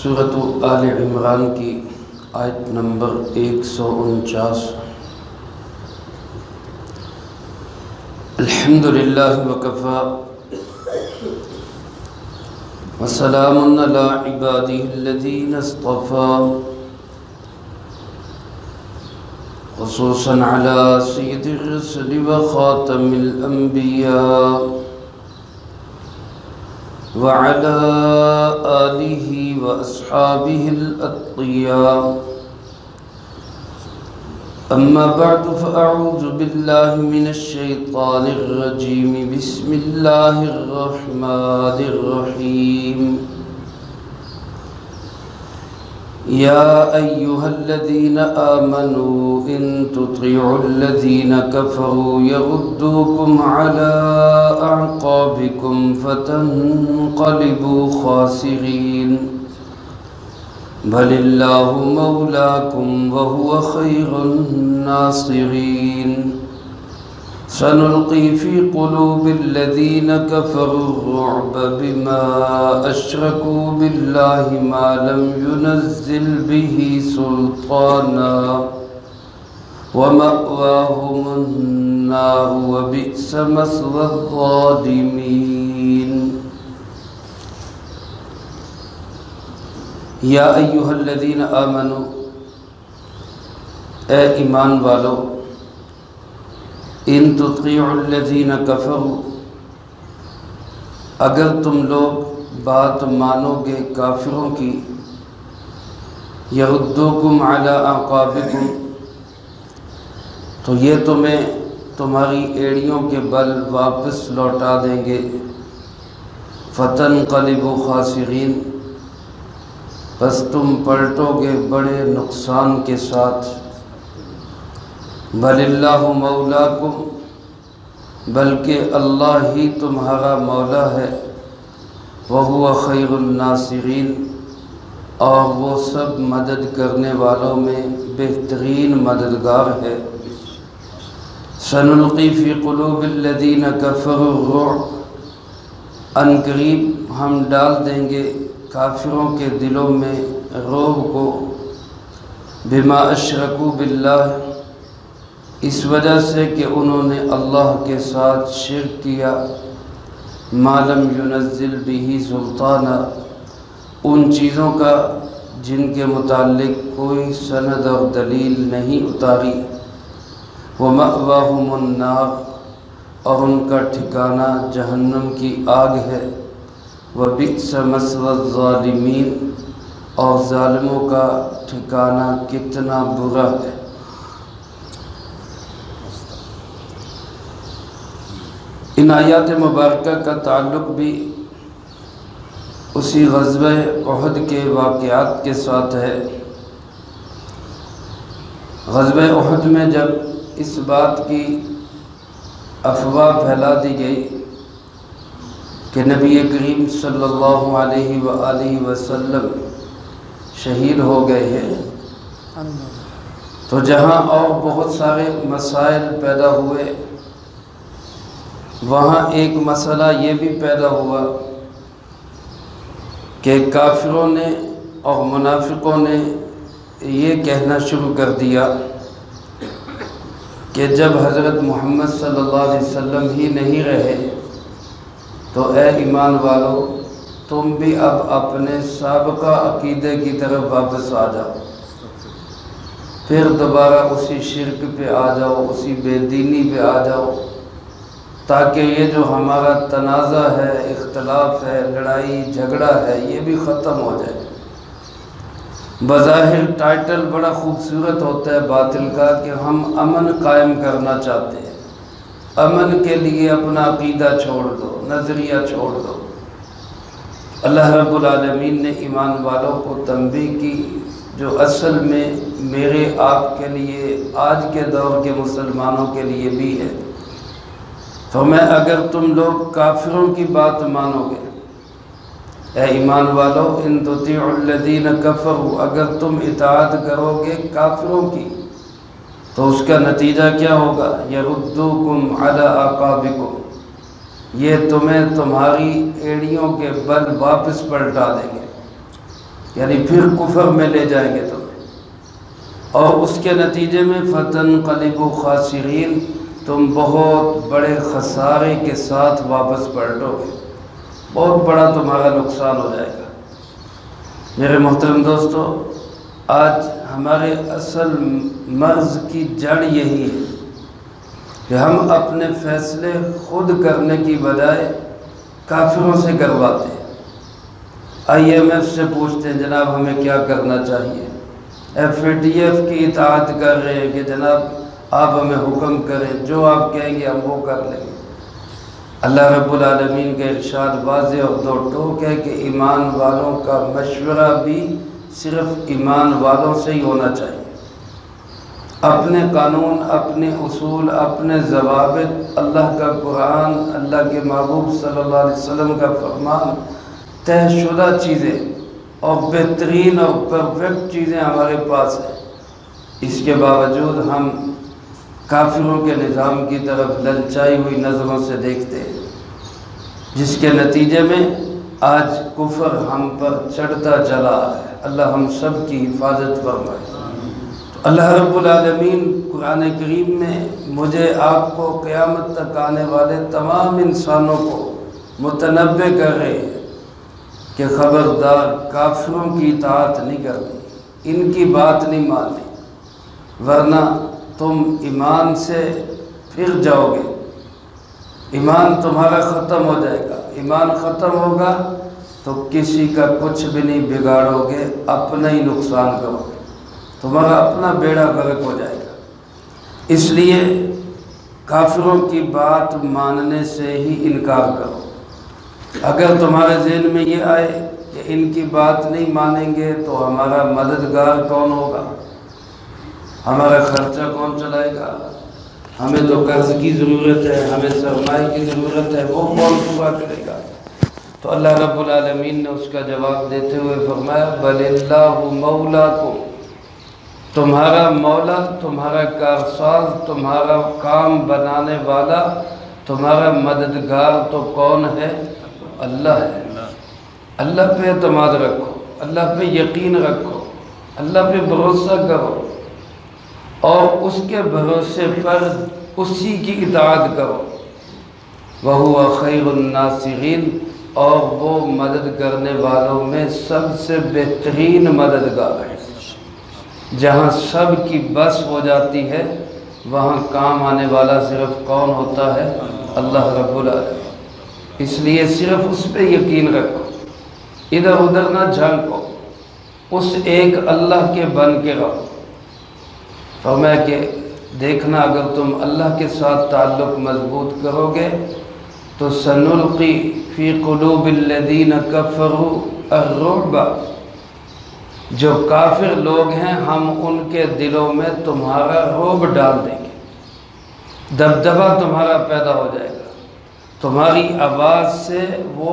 سورۃ آل عمران کی آیت نمبر 149۔ الحمدللہ وکفی وسلام علی عبادہ الذین اصطفی، خصوصا علی سید الرسل وخاتم الانبیاء وعلى آلہ واصحابہ الاتقیاء، اما بعد فاعوذ باللہ من الشیطان الرجیم، بسم اللہ الرحمن الرحیم۔ یا ایہا الذین آمنوا ان تطیعوا الذین کفروا یردوکم علی اعقابکم فتنقلبوا خاسرین، بل اللہ مولاکم وہو خیر الناصرین۔ سنلقی فی قلوب الذین کفروا الرعب بما اشرکوا باللہ ما لم ينزل به سلطانا ومأواہم النار وبئس مثوى الظالمین۔ یا ایہا الذین آمنوا، اے ایمان والو، ان تطیعوا الذین کفروا، اگر تم لوگ بات مانو گے کافروں کی، یردوکم علی اعقابکم، تو یہ تمہیں تمہاری ایڑیوں کے بل واپس لوٹا دیں گے، فتنقلبوا خاسرین، بس تم پلٹو گے بڑے نقصان کے ساتھ۔ بل اللہ مولاکم، بلکہ اللہ ہی تمہارا مولا ہے، وہو خیر الناصرین، اور وہ سب مدد کرنے والوں میں بہترین مددگار ہے۔ سنلقی فی قلوب الذین کفروا الرعب، ان قریب ہم ڈال دیں گے کافروں کے دلوں میں رعب کو، بما اشرکوا باللہ، اس وجہ سے کہ انہوں نے اللہ کے ساتھ شرک کیا، ما لم ينزل به سلطانا، ان چیزوں کا جن کے متعلق کوئی سند اور دلیل نہیں اتاری، ومأواہم النار، اور ان کا ٹھکانہ جہنم کی آگ ہے، وبئس مثوى الظالمین، اور ظالموں کا ٹھکانہ کتنا برا ہے۔ ان آیات مبارکہ کا تعلق بھی اسی غزوہ احد کے واقعات کے ساتھ ہے۔ غزوہ احد میں جب اس بات کی افواہ پھیلا دی گئی کہ نبی کریم صلی اللہ علیہ وآلہ وسلم شہید ہو گئے ہیں، تو جہاں اور بہت سارے مسائل پیدا ہوئے، وہاں ایک مسئلہ یہ بھی پیدا ہوا کہ کافروں نے اور منافقوں نے یہ کہنا شروع کر دیا کہ جب حضرت محمد صلی اللہ علیہ وسلم ہی نہیں رہے تو اے ایمان والو، تم بھی اب اپنے سابقہ عقیدے کی طرف واپس آ جاؤ، پھر دوبارہ اسی شرک پہ آ جاؤ، اسی بے دینی پہ آ جاؤ، تاکہ یہ جو ہمارا تنازع ہے، اختلاف ہے، لڑائی جھگڑا ہے، یہ بھی ختم ہو جائے۔ بظاہر ٹائٹل بڑا خوبصورت ہوتا ہے باطل کا کہ ہم امن قائم کرنا چاہتے ہیں، امن کے لیے اپنا عقیدہ چھوڑ دو، نظریہ چھوڑ دو۔ اللہ رب العالمین نے ایمان والوں کو تنبیہ کی، جو اصل میں میرے آپ کے لیے، آج کے دور کے مسلمانوں کے لیے بھی ہے۔ فرمایا اگر تم لوگ کافروں کی بات مانو گے، اے ایمان والو، ان تطیعوا الذین کفروا، اگر تم اطاعت کرو گے کافروں کی تو اس کا نتیجہ کیا ہوگا؟ یردوکم علی اعقابکم، یہ تمہیں تمہاری ایڑیوں کے بل واپس پلٹا دیں گے۔ یعنی پھر کفر میں لے جائیں گے تمہیں، اور اس کے نتیجے میں فتنقلبوا خاسرین، تم بہت بڑے خسارے کے ساتھ واپس پلٹو گے، بہت بڑا تمہارا نقصان ہو جائے گا۔ میرے محترم دوستو، آج ہمارے اصل مرض کی جڑ یہی ہے کہ ہم اپنے فیصلے خود کرنے کی بجائے کافروں سے کرواتے ہیں۔ IMF سے پوچھتے ہیں جناب ہمیں کیا کرنا چاہیے، FATF کی اطاعت کر رہے ہیں کہ جناب آپ ہمیں حکم کریں، جو آپ کہیں گے ہم وہ کر لیں گے۔ اللہ رب العالمین کا ارشاد واضح اور دو ٹوک ہے کہ ایمان والوں کا مشورہ بھی صرف ایمان والوں سے ہی ہونا چاہیے۔ اپنے قانون، اپنے اصول، اپنے ضوابط، اللہ کا قرآن، اللہ کے محبوب صلی اللہ علیہ وسلم کا فرمان، طے شدہ چیزیں اور بہترین اور پرفیکٹ چیزیں ہمارے پاس ہیں، اس کے باوجود ہم کافروں کے نظام کی طرف للچائی ہوئی نظروں سے دیکھتے ہیں، جس کے نتیجے میں آج کفر ہم پر چڑھتا چلا ہے۔ اللہ ہم سب کی حفاظت فرمائے۔ تو اللہ رب العالمین قرآن کریم میں مجھے، آپ کو، قیامت تک آنے والے تمام انسانوں کو متنبہ کر رہے ہیں کہ خبردار کافروں کی اطاعت نہیں کرنی، ان کی بات نہیں ماننی، ورنہ تم ایمان سے پھر جاؤ گے، ایمان تمہارا ختم ہو جائے گا۔ ایمان ختم ہوگا تو کسی کا کچھ بھی نہیں بگاڑو گے، اپنا ہی نقصان کرو گے، تمہارا اپنا بیڑا غرق ہو جائے گا۔ اس لیے کافروں کی بات ماننے سے ہی انکار کرو۔ اگر تمہارے ذہن میں یہ آئے کہ ان کی بات نہیں مانیں گے تو ہمارا مددگار کون ہوگا، ہمارا خرچہ کون چلائے گا، ہمیں تو قرض کی ضرورت ہے، ہمیں سرمایہ کی ضرورت ہے، وہ کون پورا کرے گا، تو اللہ رب العالمین نے اس کا جواب دیتے ہوئے فرمایا بل اللہ مولاکم، تمہارا مولا، تمہارا کارساز، تمہارا کام بنانے والا، تمہارا مددگار تو کون ہے؟ اللہ ہے۔ اللہ پہ اعتماد رکھو، اللہ پہ یقین رکھو، اللہ پہ بھروسہ کرو، اور اس کے بھروسے پر اسی کی اطاعت کرو۔ وَهُوَ خَيْرُ النَّاصِرِينَ، اور وہ مدد کرنے والوں میں سب سے بہترین مددگار ہے۔ جہاں سب کی بس ہو جاتی ہے وہاں کام آنے والا صرف کون ہوتا ہے؟ اللہ رب العالمین۔ اس لیے صرف اس پہ یقین رکھو، ادھر ادھر نہ جھانکو، اس ایک اللہ کے بن کے رہو۔ فرمایا کہ دیکھنا اگر تم اللہ کے ساتھ تعلق مضبوط کرو گے تو سنلقی فی قلوب الذین کفروا الرعب، جو کافر لوگ ہیں ہم ان کے دلوں میں تمہارا رعب ڈال دیں گے، دبدبہ تمہارا پیدا ہو جائے گا، تمہاری آواز سے وہ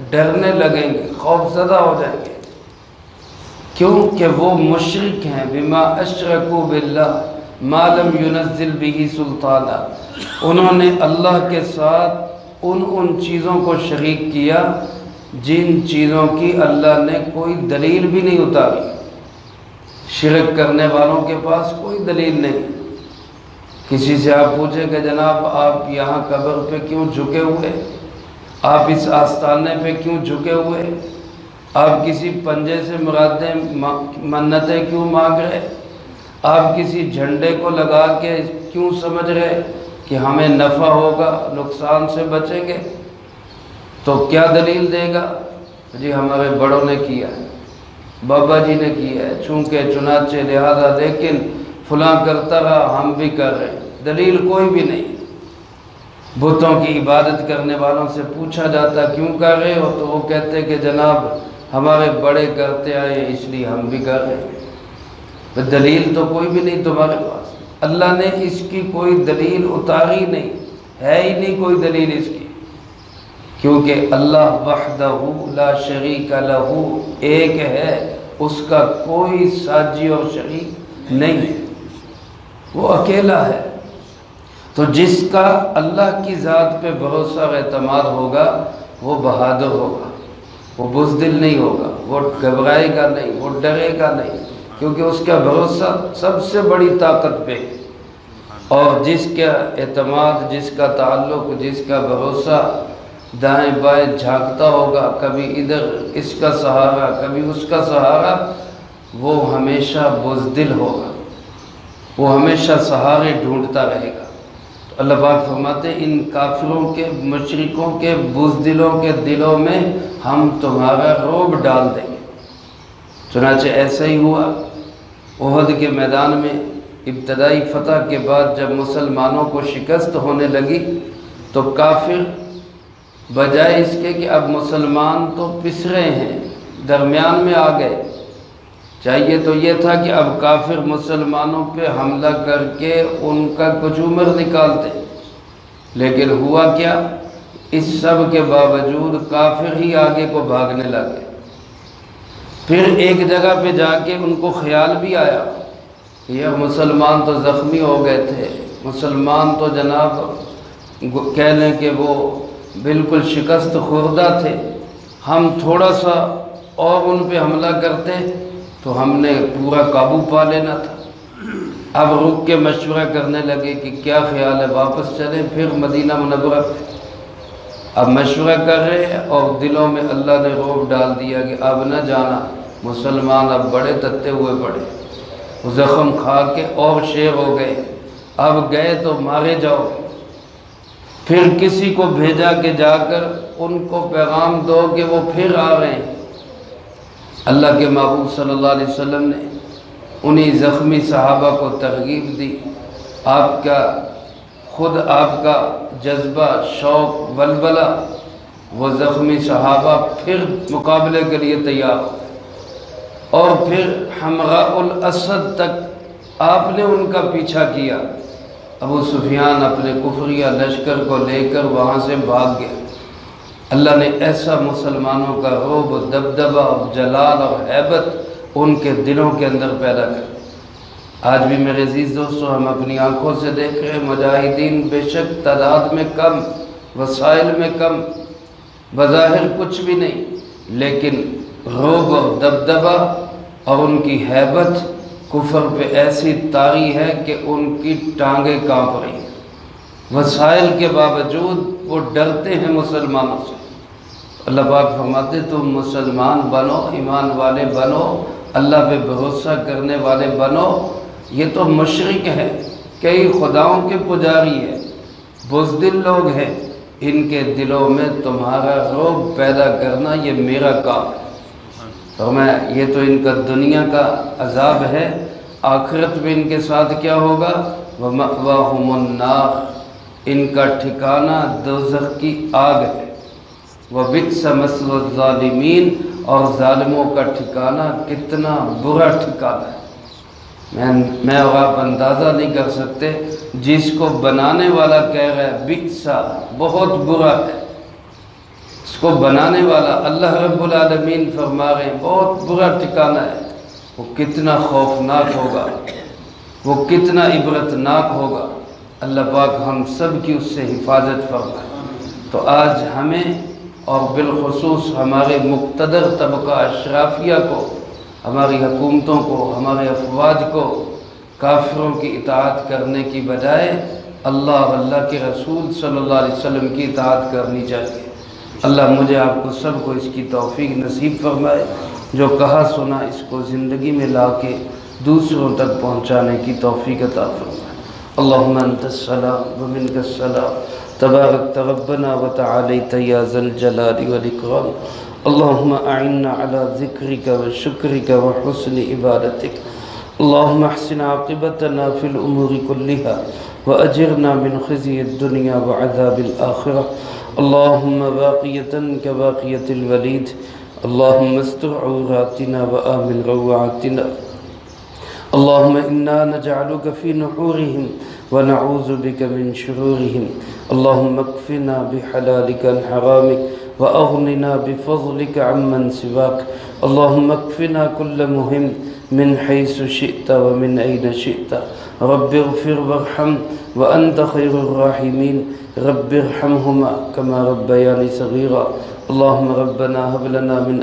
ڈرنے لگیں گے، خوف زدہ ہو جائیں گے، کیونکہ وہ مشرک ہیں۔ بما اشرکوا باللہ ما لم ينزل به سلطانا، انہوں نے اللہ کے ساتھ ان چیزوں کو شریک کیا جن چیزوں کی اللہ نے کوئی دلیل بھی نہیں اتاری۔ شرک کرنے والوں کے پاس کوئی دلیل نہیں۔ کسی سے آپ پوچھیں کہ جناب آپ یہاں قبر پہ کیوں جھکے ہوئے، آپ اس آستانے پہ کیوں جھکے ہوئے، آپ کسی پنجے سے مرادیں منتیں کیوں مانگ رہے، آپ کسی جھنڈے کو لگا کے کیوں سمجھ رہے کہ ہمیں نفع ہوگا، نقصان سے بچیں گے، تو کیا دلیل دے گا؟ جی ہمارے بڑوں نے کیا ہے، بابا جی نے کیا ہے، چونکہ چنانچہ لہذا لیکن فلاں کرتا رہا ہم بھی کر رہے ہیں۔ دلیل کوئی بھی نہیں۔ بتوں کی عبادت کرنے والوں سے پوچھا جاتا کیوں کر رہے ہو تو وہ کہتے کہ جناب ہمارے بڑے کرتے آئے اس لیے ہم بھی کر رہے ہیں۔ دلیل تو کوئی بھی نہیں تمہارے پاس، اللہ نے اس کی کوئی دلیل اتاری نہیں، ہے ہی نہیں کوئی دلیل اس کی، کیونکہ اللہ وحدہ لا شریک لہ ایک ہے، اس کا کوئی ساجی اور شریک نہیں ہے، وہ اکیلا ہے۔ تو جس کا اللہ کی ذات پہ بھروسہ اور اعتماد ہوگا وہ بہادر ہوگا، وہ بزدل نہیں ہوگا، وہ گھبرائے گا نہیں، وہ ڈرے گا نہیں، کیونکہ اس کا بھروسہ سب سے بڑی طاقت پہ، اور جس کا اعتماد، جس کا تعلق، جس کا بھروسہ دائیں بائیں جھانکتا ہوگا، کبھی ادھر اس کا سہارا کبھی اس کا سہارا، وہ ہمیشہ بزدل ہوگا، وہ ہمیشہ سہارے ڈھونڈتا رہے گا۔ تو اللہ پاک فرماتے ہیں ان کافروں کے، مشرکوں کے، بزدلوں کے دلوں میں ہم تمہارا رعب ڈال دیں گے۔ چنانچہ ایسا ہی ہوا احد کے میدان میں ابتدائی فتح کے بعد جب مسلمانوں کو شکست ہونے لگی تو کافر بجائے اس کے کہ اب مسلمان تو پسرے ہیں، درمیان میں آ گئے، چاہیے تو یہ تھا کہ اب کافر مسلمانوں پہ حملہ کر کے ان کا کچومر نکالتے، لیکن ہوا کیا، اس سب کے باوجود کافر ہی آگے کو بھاگنے لگے۔ پھر ایک جگہ پہ جا کے ان کو خیال بھی آیا کہ یہ مسلمان تو زخمی ہو گئے تھے، مسلمان تو جناب کہہ لیں کہ وہ بالکل شکست خوردہ تھے، ہم تھوڑا سا اور ان پہ حملہ کرتے تو ہم نے پورا قابو پا لینا تھا۔ اب رک کے مشورہ کرنے لگے کہ کیا خیال ہے، واپس چلیں پھر مدینہ منورہ پہ۔ اب مشورہ کر رہے ہیں اور دلوں میں اللہ نے رعب ڈال دیا کہ اب نہ جانا، مسلمان اب بڑے تتے ہوئے پڑے، زخم کھا کے اور شیر ہو گئے، اب گئے تو مارے جاؤ گے۔ پھر کسی کو بھیجا کہ جا کر ان کو پیغام دو کہ وہ پھر آ رہے ہیں۔ اللہ کے محبوب صلی اللہ علیہ وسلم نے انہی زخمی صحابہ کو ترغیب دی، آپ کا جذبہ، شوق، ولولہ، وہ زخمی صحابہ پھر مقابلے کے لیے تیار ہو، اور پھر حمراء الاسد تک آپ نے ان کا پیچھا کیا۔ ابو سفیان اپنے کفریہ لشکر کو لے کر وہاں سے بھاگ گیا۔ اللہ نے ایسا مسلمانوں کا رعب، دبدبہ، جلال اور ہیبت ان کے دلوں کے اندر پیدا کر۔ آج بھی میرے عزیز دوستو ہم اپنی آنکھوں سے دیکھ رہے ہیں مجاہدین بے شک تعداد میں کم، وسائل میں کم، بظاہر کچھ بھی نہیں، لیکن رعب اور دبدبہ اور ان کی ہیبت کفر پہ ایسی طاری ہے کہ ان کی ٹانگیں کانپ رہی ہیں۔ وسائل کے باوجود وہ ڈرتے ہیں مسلمانوں سے۔ اللہ پاک فرماتے تم مسلمان بنو، ایمان والے بنو، اللہ پہ بھروسہ کرنے والے بنو۔ یہ تو مشرک ہے، کئی خداؤں کے پجاری ہیں، بزدل لوگ ہیں، ان کے دلوں میں تمہارا رعب پیدا کرنا یہ میرا کام ہے۔ فرمایا یہ تو ان کا دنیا کا عذاب ہے، آخرت میں ان کے ساتھ کیا ہوگا، وَمَأْوَاهُمُ النَّارُ، ان کا ٹھکانہ دوزخ کی آگ ہے، وَبِئْسَ مَثْوَى الظَّالِمِينَ، اور ظالموں کا ٹھکانہ کتنا برا ٹھکانہ ہے۔ میں اور آپ اندازہ نہیں کر سکتے، جس کو بنانے والا کہہ رہا ہے بئسا، بہت برا ہے، اس کو بنانے والا اللہ رب العالمین فرما رہے ہیں بہت برا ٹھکانہ ہے، وہ کتنا خوفناک ہوگا، وہ کتنا عبرتناک ہوگا۔ اللہ پاک ہم سب کی اس سے حفاظت فرمائے۔ تو آج ہمیں اور بالخصوص ہمارے مقتدر طبقہ اشرافیہ کو، ہماری حکومتوں کو، ہمارے افواج کو کافروں کی اطاعت کرنے کی بجائے اللہ اور اللہ کے رسول صلی اللہ علیہ وسلم کی اطاعت کرنی چاہیے۔ اللہ مجھے آپ کو سب کو اس کی توفیق نصیب فرمائے، جو کہا سنا اس کو زندگی میں لا کے دوسروں تک پہنچانے کی توفیق عطا فرمائے۔ اللہم انت السلام ومنک السلام، تبارک ربنا وتعالیت یا ذا الجلال والاکرام۔ اللہم اعنا علی ذکرک وشکرک وحسن عبادتک۔ اللہم احسن عاقبتنا فی الامور کلہا واجرنا من خزی الدنیا وعذاب الآخرہ۔ اللہم باقیتا کباقیت الولید، اللہم استر عوراتنا وآمن روعاتنا۔ اللہم انا نجعلک فی نحورہم ونعوذ بک من شرورہم۔ اللہم اکفنا بحلالک عن حرامک واغننا بفضلک عمن سواک۔ اللہم اکفنا کل مہم من حیث شئت ومن این شئت۔ رب اغفر وارحم وانت خیر الراحمین۔ رب ارحمہما کما ربیانی صغیرا۔ اللہم ربنا هب لنا من